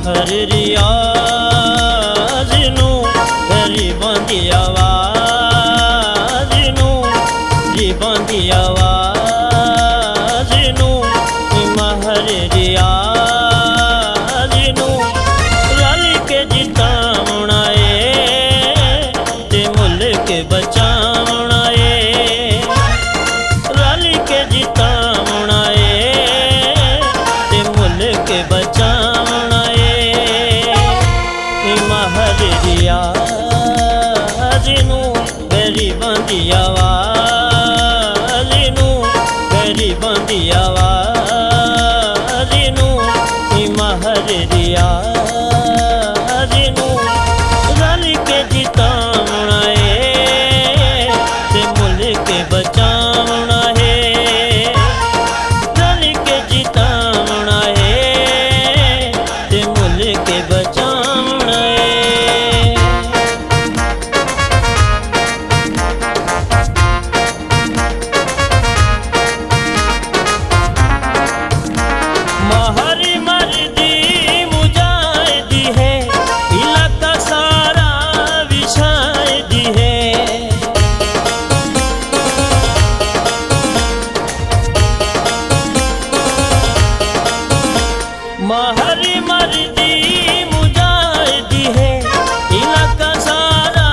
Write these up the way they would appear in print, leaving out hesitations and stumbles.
महर रियाज नू गरीबां दी आवाज नू गरीबां दी आवाज नू महर रियाज नू रल के जितावना ते मुल्क बचावना रल के जितावना ते मुल्क बचावना महर रियाज नू गरीबां दी आवाज नू गरीबां दी आवाज नू महर रियाज नू रल के जितावना ते मुल्क बचावना रल के जितावना ते मुल्क बचावना महरी मर्दी मुजाहिदी है इलाका सारा विशाहिदी है महरी मर्दी मुजाहिदी है इलाका सारा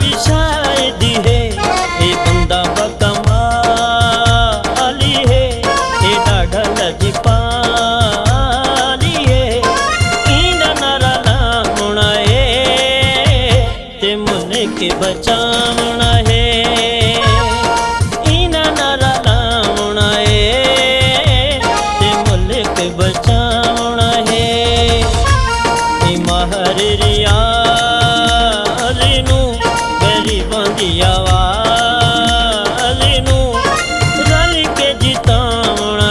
विशाहिदी है ये बंदा बकमाली है ये डाढ़ा लजपाली है इना नारा लावना ते मुल्क बचावना है इना नारा लावना ते मुल्क बचावना है महर रियाज नू गरीबां दी आवाज नू रल के जितावना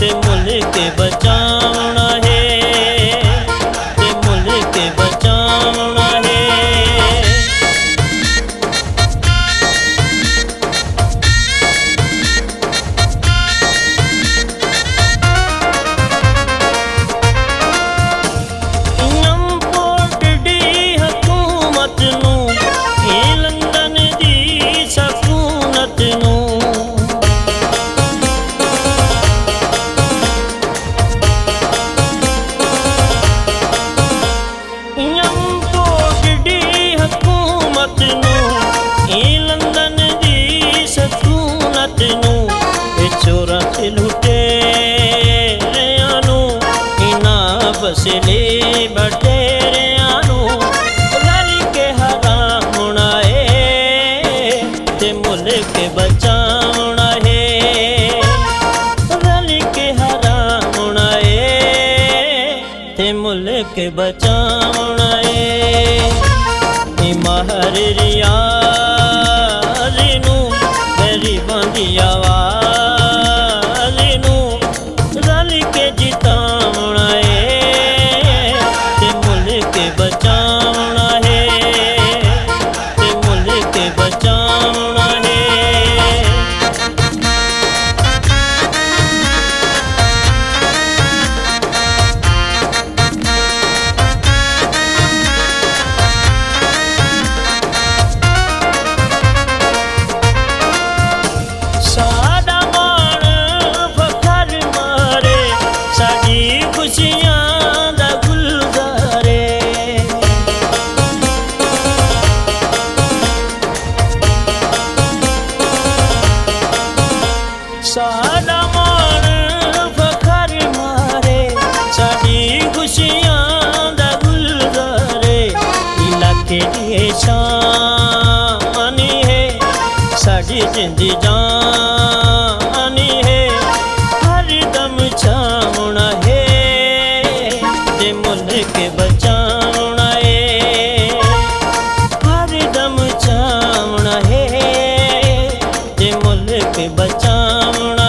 ते मुल्क बचावना ते मुल्क बचावना इंपोर्ट दी हुकूमत नू ये लंदन दी सकूनत नू इंपोर्ट दी हुकूमत नू ये लंदन दी सकूनत नू ये चोरा ते लुटेरियां नू इना बसले बटेरियां नू रल के हरामना ते मुल्क बचावना रल के हरामना ते मुल्क बचावना महर रियाज नू गरीबां दी आवाज नू रल के जितावना ते मुल्क बचावना ते मुल्क बचावना साडा मान फखर मारे साडी खुशियां दा गुलजारे साडा मान फखर मारे साडी खुशियां दा गुलजारे इलाके दी शान है साडी जिंदी जानी है हर दम छावना ते मुल्क बचावना हर दम छावना ते मुल्क बचावना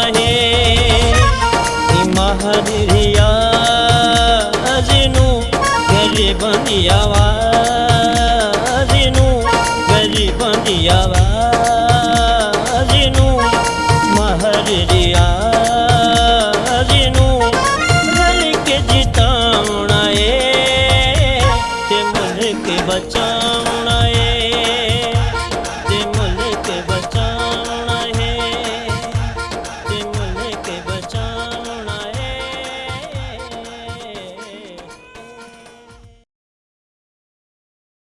महर रियाज नू गरीबां दी आवाज नू गरीबां दी आवाज